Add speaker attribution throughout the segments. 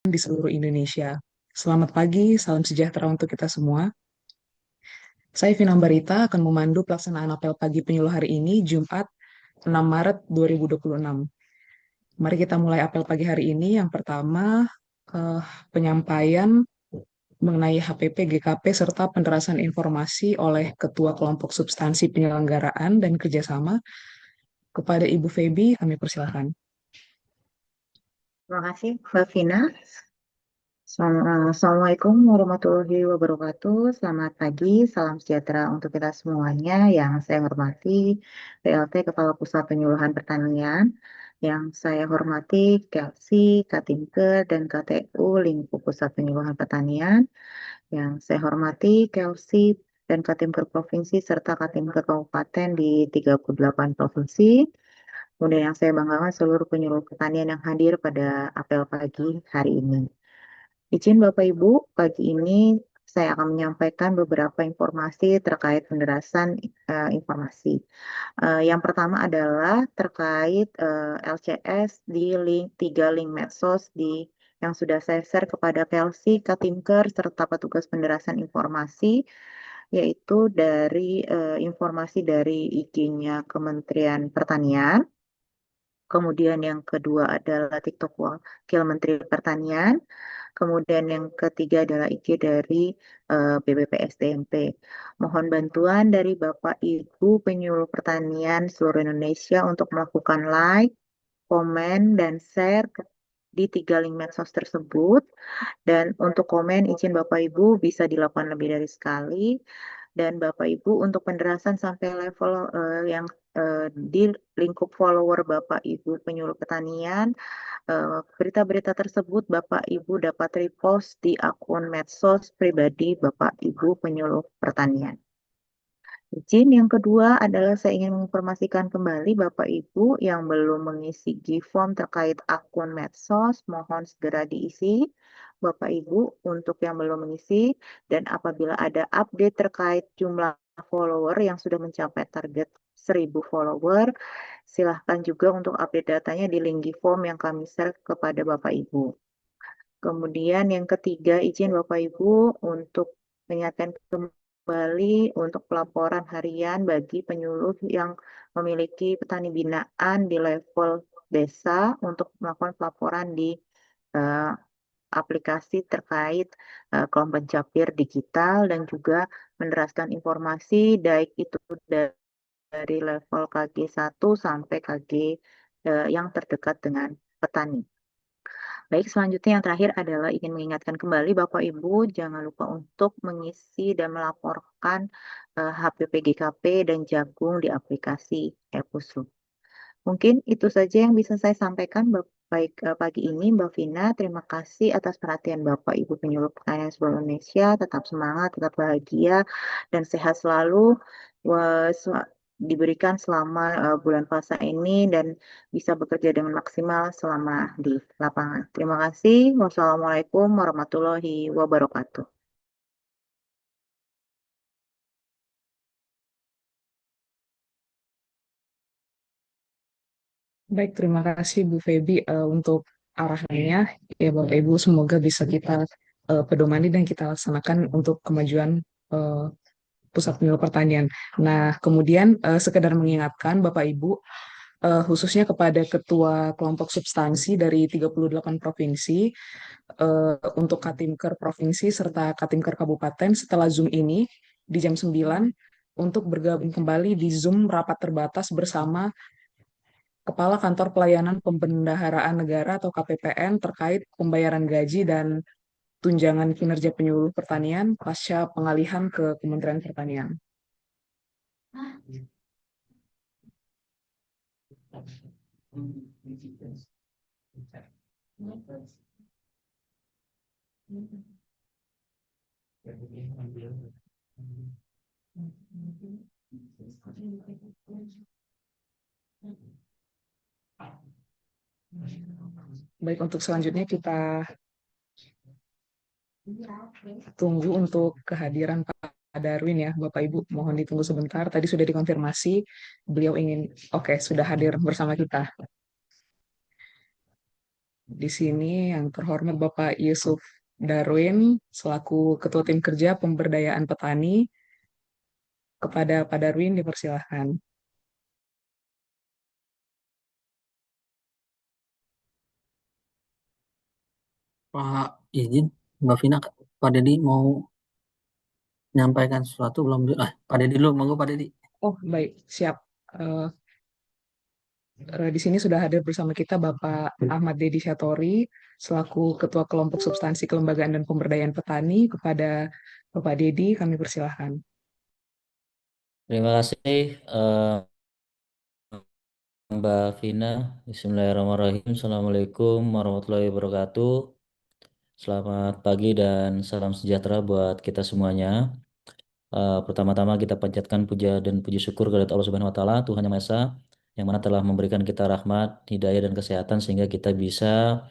Speaker 1: di seluruh Indonesia. Selamat pagi, salam sejahtera untuk kita semua. Saya Vina Barita akan memandu pelaksanaan apel pagi penyuluh hari ini, Jumat 6 Maret 2026. Mari kita mulai apel pagi hari ini. Yang pertama, eh, penyampaian mengenai HPP GKP serta penderasan informasi oleh Ketua Kelompok Substansi Penyelenggaraan dan Kerjasama. Kepada Ibu Feby, kami persilahkan.
Speaker 2: Terima kasih, Mbak Vina. Assalamualaikum warahmatullahi wabarakatuh. Selamat pagi, salam sejahtera untuk kita semuanya. Yang saya hormati PLT Kepala Pusat Penyuluhan Pertanian, yang saya hormati Kelsi, Katimker, dan KTU Lingkup Pusat Penyuluhan Pertanian, yang saya hormati Kelsi dan Katimker Provinsi serta Katimker Kabupaten di 38 provinsi. Kemudian yang saya banggakan seluruh penyuluh pertanian yang hadir pada apel pagi hari ini. Izin Bapak Ibu, pagi ini saya akan menyampaikan beberapa informasi terkait penderasan informasi. Yang pertama adalah terkait LCS di tiga link medsos yang sudah saya share kepada Pelsi, Katimker, serta petugas penderasan informasi, yaitu dari informasi dari IG-nya Kementerian Pertanian. Kemudian yang kedua adalah TikTok Wakil Menteri Pertanian. Kemudian yang ketiga adalah IG dari BPPSDMP. Mohon bantuan dari Bapak Ibu penyuluh pertanian seluruh Indonesia untuk melakukan like, komen, dan share di tiga link medsos tersebut. Dan untuk komen, izin Bapak Ibu bisa dilakukan lebih dari sekali. Dan Bapak Ibu untuk penderasan sampai level yang di lingkup follower Bapak Ibu penyuluh pertanian, berita-berita tersebut Bapak Ibu dapat repost di akun medsos pribadi Bapak Ibu penyuluh pertanian. Izin yang kedua adalah saya ingin menginformasikan kembali Bapak Ibu yang belum mengisi G-form terkait akun medsos, mohon segera diisi Bapak Ibu untuk yang belum mengisi, dan apabila ada update terkait jumlah follower yang sudah mencapai target 1000 follower, silahkan juga untuk update datanya di link G-form yang kami share kepada Bapak Ibu. Kemudian yang ketiga, izin Bapak Ibu untuk mengingatkan kembali untuk pelaporan harian bagi penyuluh yang memiliki petani binaan di level desa untuk melakukan pelaporan di uh, aplikasi terkait kelompok pencapir digital dan juga menderaskan informasi baik itu dari level KG1 sampai KG yang terdekat dengan petani. Baik, selanjutnya yang terakhir adalah ingin mengingatkan kembali Bapak Ibu jangan lupa untuk mengisi dan melaporkan HPP GKP dan jagung di aplikasi ePusru. Mungkin itu saja yang bisa saya sampaikan baik pagi ini Mbak Vina. Terima kasih atas perhatian Bapak Ibu penyuluh pertanian seluruh Indonesia. Tetap semangat, tetap bahagia, dan sehat selalu. Diberikan selama bulan puasa ini dan bisa bekerja dengan maksimal selama di lapangan. Terima kasih. Wassalamualaikum warahmatullahi wabarakatuh.
Speaker 1: Baik, terima kasih Bu Feby untuk arahannya. Ya, Bapak Ibu, semoga bisa kita pedomani dan kita laksanakan untuk kemajuan eh, Pusat Penyuluh Pertanian. Nah, kemudian sekedar mengingatkan Bapak Ibu, khususnya kepada Ketua Kelompok Substansi dari 38 provinsi, untuk Katimker Provinsi serta Katimker Kabupaten setelah Zoom ini di jam 9 untuk bergabung kembali di Zoom rapat terbatas bersama Kepala Kantor Pelayanan Pembendaharaan Negara atau KPPN terkait pembayaran gaji dan tunjangan kinerja penyuluh pertanian pasca pengalihan ke Kementerian Pertanian. Baik, untuk selanjutnya kita tunggu untuk kehadiran Pak Darwin ya, Bapak Ibu. Mohon ditunggu sebentar. Tadi sudah dikonfirmasi, beliau ingin, oke, sudah hadir bersama kita. Di sini yang terhormat Bapak Yusuf Darwin selaku Ketua Tim Kerja Pemberdayaan Petani, kepada Pak Darwin dipersilahkan.
Speaker 3: Pak izin, Mbak Vina, Pak Dedi mau menyampaikan sesuatu belum? Pak Dedi dulu, monggo Pak Dedi.
Speaker 1: Oh, baik, siap. Eh, di sini sudah hadir bersama kita Bapak Ahmad Dedi Syatori selaku Ketua Kelompok Substansi Kelembagaan dan Pemberdayaan Petani. Kepada Bapak Dedi kami persilahkan.
Speaker 4: Terima kasih Mbak Vina. Bismillahirrahmanirrahim. Assalamualaikum warahmatullahi wabarakatuh. Selamat pagi dan salam sejahtera buat kita semuanya. Pertama-tama kita panjatkan puja dan puji syukur kepada Allah Subhanahu wa taala, Tuhan Yang Maha Esa, yang mana telah memberikan kita rahmat, hidayah dan kesehatan sehingga kita bisa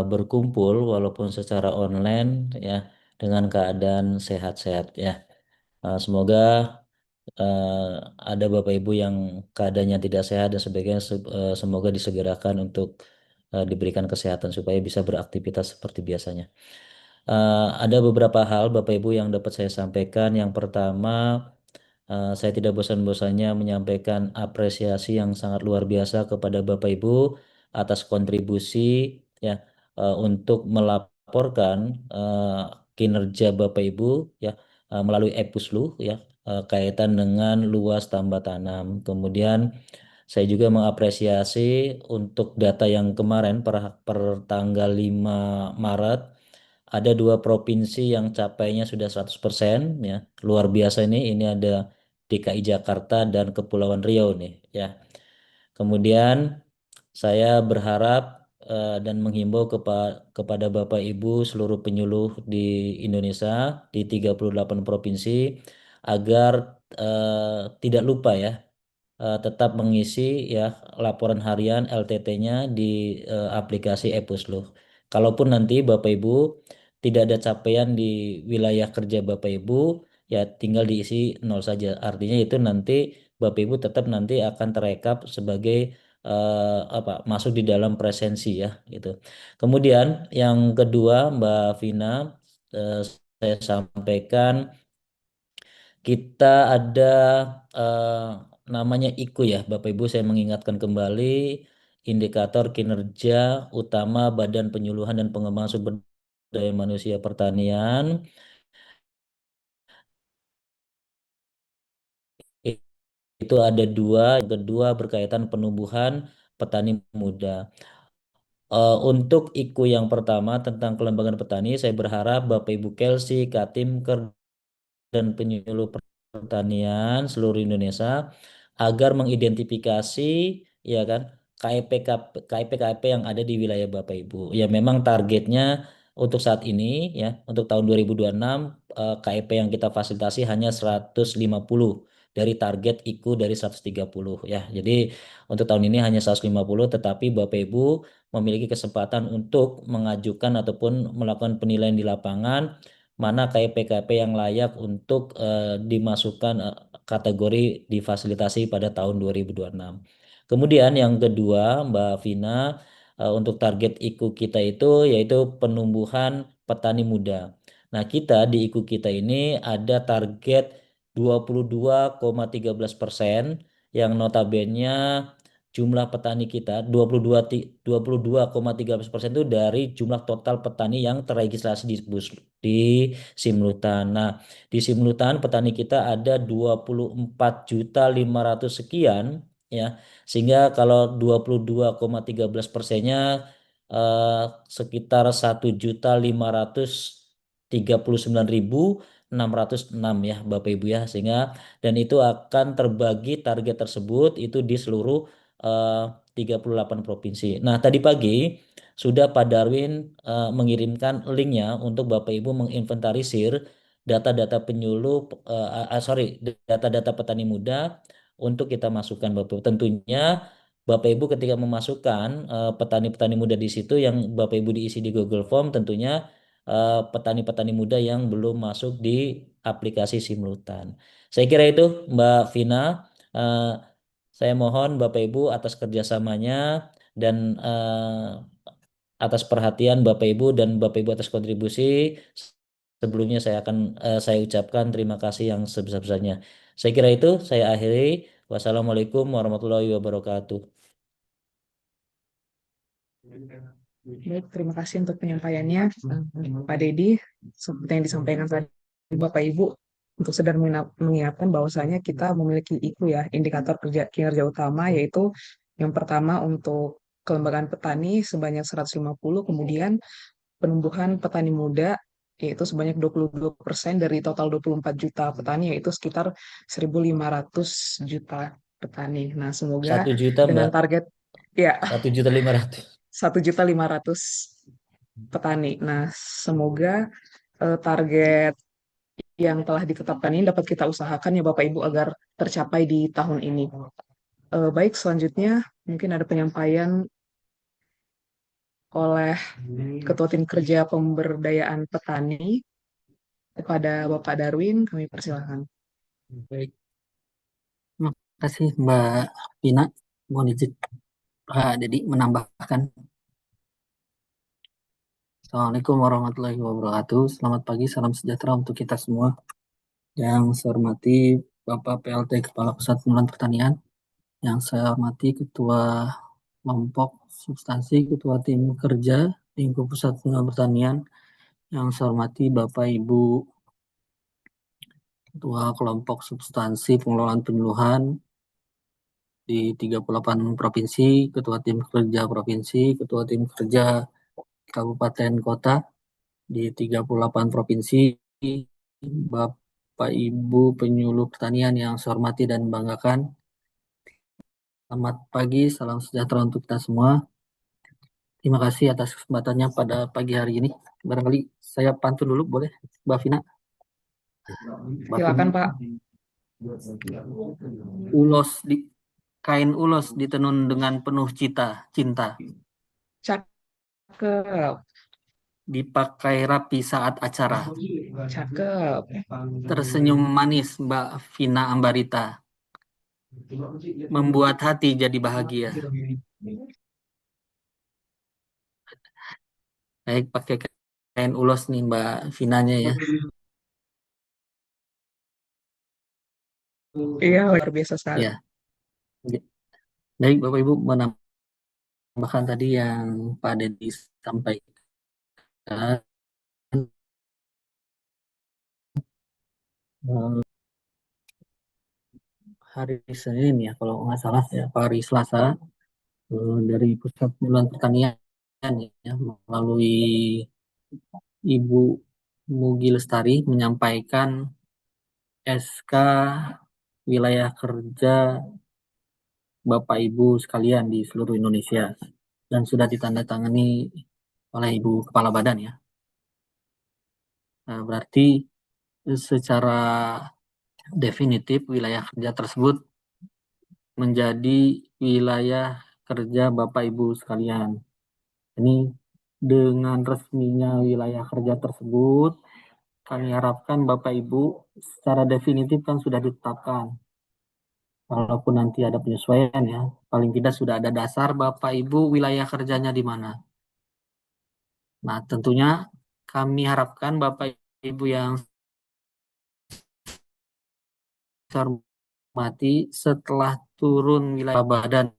Speaker 4: berkumpul walaupun secara online ya dengan keadaan sehat-sehat ya. Semoga eh, ada Bapak Ibu yang keadaannya tidak sehat dan sebagainya, semoga disegerakan untuk diberikan kesehatan supaya bisa beraktivitas seperti biasanya. Ada beberapa hal Bapak Ibu yang dapat saya sampaikan. Yang pertama, saya tidak bosan-bosannya menyampaikan apresiasi yang sangat luar biasa kepada Bapak Ibu atas kontribusi ya untuk melaporkan kinerja Bapak Ibu ya melalui Epuslu ya kaitan dengan luas tambah tanam. Kemudian saya juga mengapresiasi untuk data yang kemarin per tanggal 5 Maret ada dua provinsi yang capainya sudah 100% ya. Luar biasa ini ada DKI Jakarta dan Kepulauan Riau nih ya. Kemudian saya berharap dan menghimbau kepada Bapak Ibu seluruh penyuluh di Indonesia di 38 provinsi agar tidak lupa ya tetap mengisi ya laporan harian LTT-nya di aplikasi Epusloh. Kalaupun nanti Bapak Ibu tidak ada capaian di wilayah kerja Bapak Ibu, ya tinggal diisi nol saja. Artinya itu nanti Bapak Ibu tetap nanti akan terekap sebagai masuk di dalam presensi ya gitu. Kemudian yang kedua Mbak Vina, eh, saya sampaikan kita ada eh, namanya IKU ya, Bapak Ibu saya mengingatkan kembali indikator kinerja utama Badan Penyuluhan dan Pengembangan Sumber Daya Manusia Pertanian. I- Itu ada dua, yang kedua berkaitan penumbuhan petani muda. Untuk IKU yang pertama tentang kelembagaan petani, saya berharap Bapak Ibu Kelsey, Katim, dan penyuluh pertanian seluruh Indonesia agar mengidentifikasi ya kan KIP yang ada di wilayah Bapak Ibu. Ya memang targetnya untuk saat ini ya untuk tahun 2026 KIP yang kita fasilitasi hanya 150 dari target IKU dari 130 ya. Jadi untuk tahun ini hanya 150 tetapi Bapak Ibu memiliki kesempatan untuk mengajukan ataupun melakukan penilaian di lapangan mana KIP-KIP yang layak untuk dimasukkan kategori difasilitasi pada tahun 2026. Kemudian yang kedua, Mbak Vina, untuk target IKU kita itu yaitu penumbuhan petani muda. Nah, kita di IKU kita ini ada target 22,13% yang notabene jumlah petani kita 22,13% itu dari jumlah total petani yang terregistrasi di Simlutan. Nah, di Simlutan petani kita ada 24.500 sekian ya. Sehingga kalau 22,13%-nya eh, sekitar 1.539.606 ya Bapak Ibu ya. Sehingga dan itu akan terbagi target tersebut itu di seluruh eh, 38 provinsi. Nah, tadi pagi sudah Pak Darwin mengirimkan linknya untuk Bapak Ibu menginventarisir data-data penyuluh, sorry, data-data petani muda untuk kita masukkan Bapak Ibu. Tentunya Bapak Ibu ketika memasukkan petani-petani muda di situ yang Bapak Ibu diisi di Google Form, tentunya petani-petani muda yang belum masuk di aplikasi Simulutan. Saya kira itu Mbak Vina. Eh, saya mohon Bapak Ibu atas kerjasamanya dan atas perhatian Bapak Ibu dan Bapak Ibu atas kontribusi. Sebelumnya saya ucapkan terima kasih yang sebesar-besarnya. Saya kira itu saya akhiri. Wassalamualaikum warahmatullahi wabarakatuh.
Speaker 1: Baik, terima kasih untuk penyampaiannya, Pak Dedi. Seperti yang disampaikan tadi Bapak Ibu, untuk sedang mengingatkan bahwasanya kita memiliki itu ya, indikator kinerja utama, yaitu yang pertama untuk kelembagaan petani sebanyak 150, kemudian penumbuhan petani muda yaitu sebanyak 22% dari total 24 juta petani, yaitu sekitar 1.500 juta petani. Nah, semoga
Speaker 4: 1 juta,
Speaker 1: dengan
Speaker 4: Mbak.
Speaker 1: target ya
Speaker 4: 1.500.000.
Speaker 1: 1.500.000 petani. Nah, semoga target yang telah ditetapkan ini dapat kita usahakan ya Bapak Ibu agar tercapai di tahun ini. Baik, selanjutnya mungkin ada penyampaian oleh Ketua Tim Kerja Pemberdayaan Petani kepada Bapak Darwin, kami persilakan.
Speaker 3: Baik, terima kasih Mbak Vina. Mohon izin Pak Dedi menambahkan. Assalamualaikum warahmatullahi wabarakatuh. Selamat pagi, salam sejahtera untuk kita semua. Yang saya hormati Bapak PLT Kepala Pusat Pengelolaan Pertanian, yang saya hormati Ketua Kelompok Substansi, Ketua Tim Kerja Lingkup Pusat Pengelolaan Pertanian, yang saya hormati Bapak Ibu Ketua Kelompok Substansi Pengelolaan Penyuluhan di 38 provinsi, Ketua Tim Kerja Provinsi, Ketua Tim Kerja Kabupaten Kota di 38 provinsi, Bapak Ibu penyuluh pertanian yang saya hormati dan banggakan. Selamat pagi, salam sejahtera untuk kita semua. Terima kasih atas kesempatannya pada pagi hari ini. Barangkali saya pantun dulu, boleh, Mbak Vina?
Speaker 1: Silakan Pak.
Speaker 3: Kain ulos ditenun dengan penuh cinta,
Speaker 1: Cakep,
Speaker 3: dipakai rapi saat acara.
Speaker 1: cakep.
Speaker 3: Tersenyum manis Mbak Vina Ambarita, membuat hati jadi bahagia. Baik, pakai kain ulos nih Mbak Vinanya ya.
Speaker 1: Iya, luar biasa sekali.
Speaker 3: Ya. Baik, Bapak Ibu menambahkan tadi yang Pak Dedi sampaikan. Hari Senin ya, kalau nggak salah ya, hari Selasa, dari Pusat Pengelolaan Pertanian ya, melalui Ibu Mugi Lestari menyampaikan SK wilayah kerja Bapak Ibu sekalian di seluruh Indonesia dan sudah ditandatangani oleh Ibu Kepala Badan ya. Nah, berarti secara definitif wilayah kerja tersebut menjadi wilayah kerja Bapak Ibu sekalian. Ini dengan resminya wilayah kerja tersebut, kami harapkan Bapak Ibu secara definitif kan sudah ditetapkan. Walaupun nanti ada penyesuaian ya, paling tidak sudah ada dasar Bapak Ibu wilayah kerjanya di mana. Nah, tentunya kami harapkan Bapak Ibu yang saya hormati setelah turun wilayah badan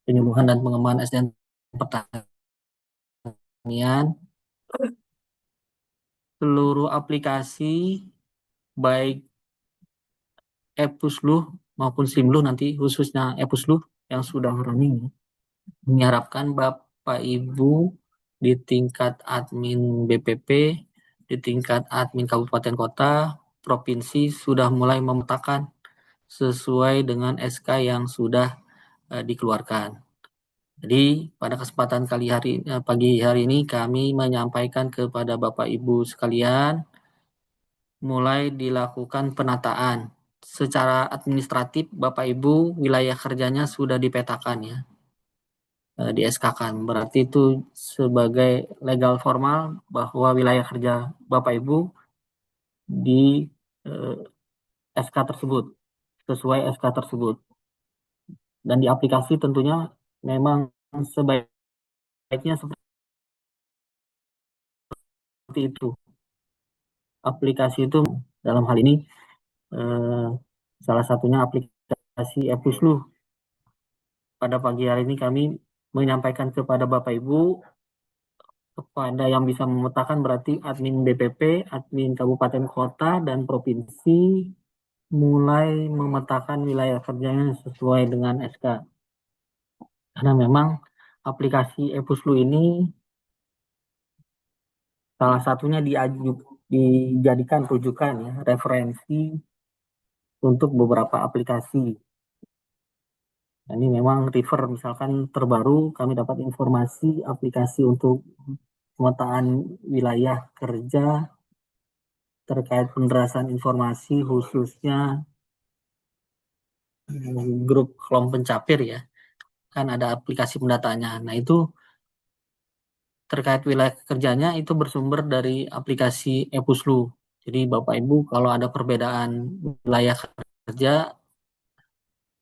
Speaker 3: penyuluhan dan pengembangan SDM pertanian, seluruh aplikasi baik Epusluh maupun Simluh nanti khususnya Epusluh yang sudah running, mengharapkan Bapak Ibu di tingkat admin BPP, di tingkat admin kabupaten kota, provinsi sudah mulai memetakan sesuai dengan SK yang sudah dikeluarkan. Jadi pada kesempatan pagi hari ini kami menyampaikan kepada Bapak Ibu sekalian mulai dilakukan penataan. Secara administratif Bapak Ibu wilayah kerjanya sudah dipetakan ya, di SK-kan. Berarti itu sebagai legal formal bahwa wilayah kerja Bapak Ibu di SK tersebut, sesuai SK tersebut. Dan di aplikasi tentunya memang sebaik baiknya seperti itu. Aplikasi itu dalam hal ini salah satunya aplikasi ePuslu. Pada pagi hari ini kami menyampaikan kepada Bapak Ibu, kepada yang bisa memetakan berarti admin BPP, admin kabupaten kota dan provinsi mulai memetakan wilayah kerjanya sesuai dengan SK. Karena memang aplikasi ePuslu ini salah satunya dijadikan rujukan ya, referensi untuk beberapa aplikasi. Nah, ini memang refer misalkan terbaru kami dapat informasi aplikasi untuk pemetaan wilayah kerja terkait penderasan informasi khususnya grup kolom pencapir ya, kan ada aplikasi pendataannya. Nah itu terkait wilayah kerjanya itu bersumber dari aplikasi ePuslu. Jadi Bapak Ibu kalau ada perbedaan wilayah kerja,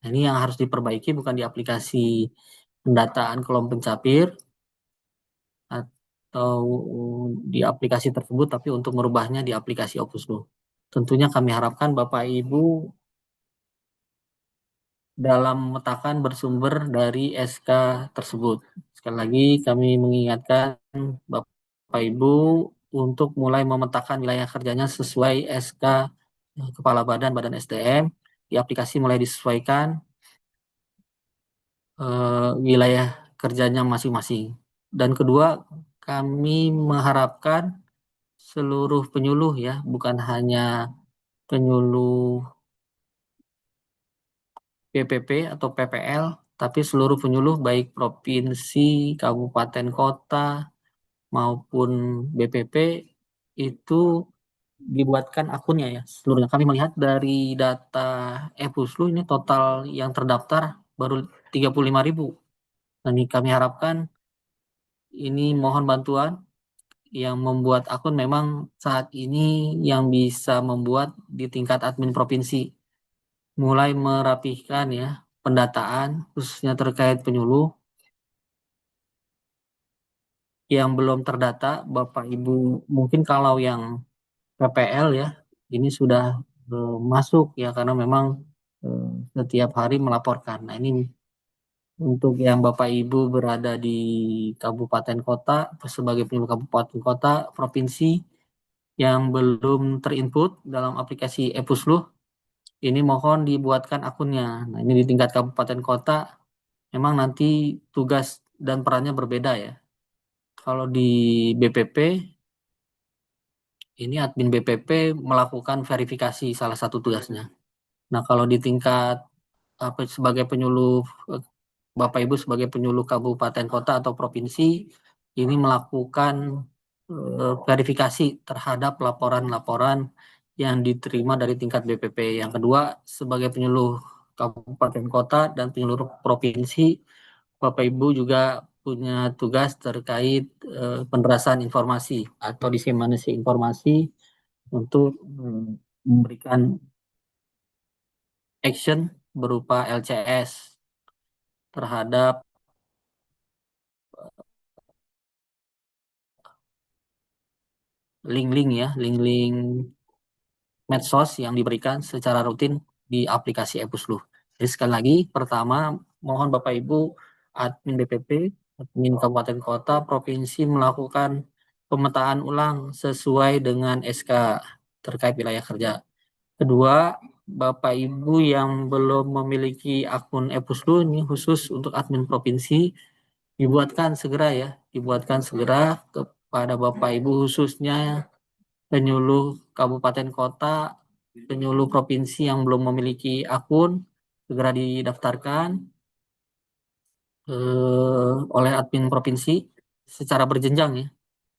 Speaker 3: nah ini yang harus diperbaiki bukan di aplikasi pendataan kolom pencapir atau di aplikasi tersebut, tapi untuk merubahnya di aplikasi ePuslu. Tentunya kami harapkan Bapak Ibu dalam memetakan bersumber dari SK tersebut. Sekali lagi kami mengingatkan Bapak Ibu untuk mulai memetakan wilayah kerjanya sesuai SK Kepala Badan SDM. Di aplikasi mulai disesuaikan wilayah kerjanya masing-masing. Dan kedua, kami mengharapkan seluruh penyuluh ya, bukan hanya penyuluh BPP atau PPL, tapi seluruh penyuluh baik provinsi, kabupaten, kota, maupun BPP itu dibuatkan akunnya ya seluruhnya. Kami melihat dari data ePuslu ini total yang terdaftar baru 35.000. Nah, ini kami harapkan ini mohon bantuan yang membuat akun memang saat ini yang bisa membuat di tingkat admin provinsi mulai merapihkan ya pendataan khususnya terkait penyuluh yang belum terdata. Bapak Ibu mungkin kalau yang PPL ya ini sudah masuk ya karena memang setiap hari melaporkan. Nah ini untuk yang Bapak Ibu berada di kabupaten kota sebagai penyuluh kabupaten kota provinsi yang belum terinput dalam aplikasi ePuslu, ini mohon dibuatkan akunnya. Nah ini di tingkat kabupaten kota memang nanti tugas dan perannya berbeda ya. Kalau di BPP ini admin BPP melakukan verifikasi salah satu tugasnya. Nah, kalau di tingkat sebagai penyuluh Bapak Ibu sebagai penyuluh kabupaten kota atau provinsi ini melakukan verifikasi terhadap laporan-laporan yang diterima dari tingkat BPP. Yang kedua, sebagai penyuluh kabupaten kota dan penyuluh provinsi, Bapak Ibu juga punya tugas terkait penderasan informasi atau diseminasi informasi untuk memberikan action berupa LCS terhadap link-link ya, link-link medsos yang diberikan secara rutin di aplikasi ePuslu. Jadi sekali lagi, pertama mohon Bapak Ibu admin BPP, admin kabupaten kota, provinsi melakukan pemetaan ulang sesuai dengan SK terkait wilayah kerja. Kedua, Bapak Ibu yang belum memiliki akun ePuslu ini khusus untuk admin provinsi dibuatkan segera ya, dibuatkan segera kepada Bapak Ibu khususnya penyuluh kabupaten kota, penyuluh provinsi yang belum memiliki akun segera didaftarkan oleh admin provinsi secara berjenjang ya.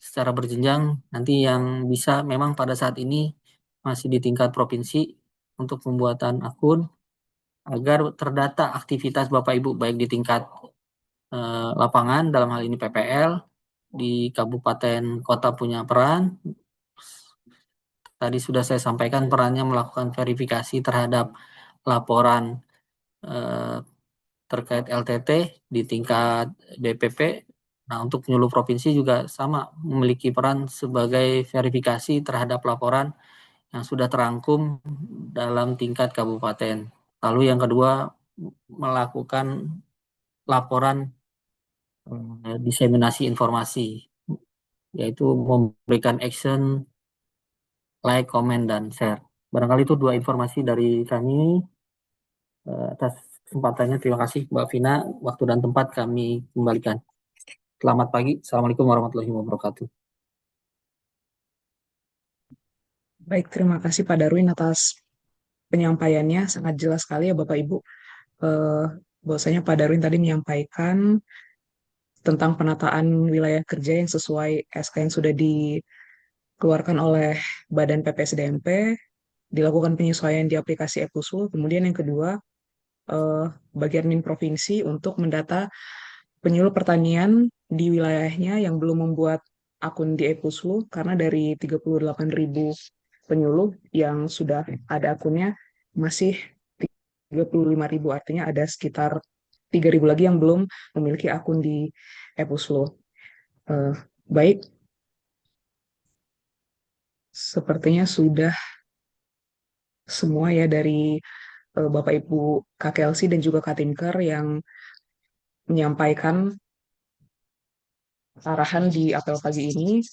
Speaker 3: Secara berjenjang nanti yang bisa memang pada saat ini masih di tingkat provinsi untuk pembuatan akun agar terdata aktivitas Bapak Ibu baik di tingkat lapangan dalam hal ini PPL, di kabupaten kota punya peran. Tadi sudah saya sampaikan perannya melakukan verifikasi terhadap laporan terkait LTT di tingkat BPP Nah, untuk penyuluh provinsi juga sama, memiliki peran sebagai verifikasi terhadap laporan yang sudah terangkum dalam tingkat kabupaten. Lalu yang kedua, melakukan laporan diseminasi informasi, yaitu memberikan action, like, comment, dan share. Barangkali itu dua informasi dari kami. Atas kesempatannya, terima kasih Mbak Vina. Waktu dan tempat kami kembalikan. Selamat pagi. Assalamualaikum warahmatullahi wabarakatuh.
Speaker 1: Baik, terima kasih Pak Darwin atas penyampaiannya. Sangat jelas sekali ya Bapak Ibu. Eh, Bahwasanya Pak Darwin tadi menyampaikan tentang penataan wilayah kerja yang sesuai SK yang sudah dikeluarkan oleh Badan PPSDMP, dilakukan penyesuaian di aplikasi e-Pusul. Kemudian yang kedua, eh, bagi admin provinsi untuk mendata penyuluh pertanian di wilayahnya yang belum membuat akun di e-Puslu, karena dari 38.000 penyuluh yang sudah ada akunnya masih 35.000, artinya ada sekitar 3.000 lagi yang belum memiliki akun di e-Puslu. Eh, Baik, sepertinya sudah semua ya dari Bapak Ibu Kak Kelsey dan juga Kak Tinker yang menyampaikan arahan di apel pagi ini.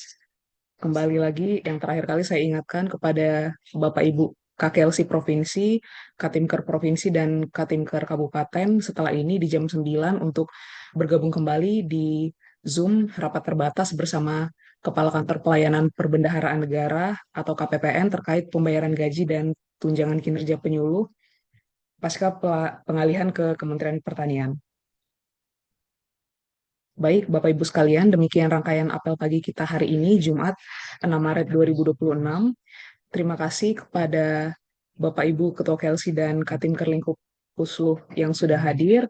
Speaker 1: Kembali lagi, yang terakhir kali saya ingatkan kepada Bapak Ibu KKLC Provinsi, Katimker Provinsi, dan Katimker Kabupaten setelah ini di jam 9 untuk bergabung kembali di Zoom rapat terbatas bersama Kepala Kantor Pelayanan Perbendaharaan Negara atau KPPN terkait pembayaran gaji dan tunjangan kinerja penyuluh pasca pengalihan ke Kementerian Pertanian. Baik, Bapak Ibu sekalian, demikian rangkaian apel pagi kita hari ini, Jumat 6 Maret 2026. Terima kasih kepada Bapak Ibu Ketua Kelsi dan Katim Kerlingkup Pusluh yang sudah hadir.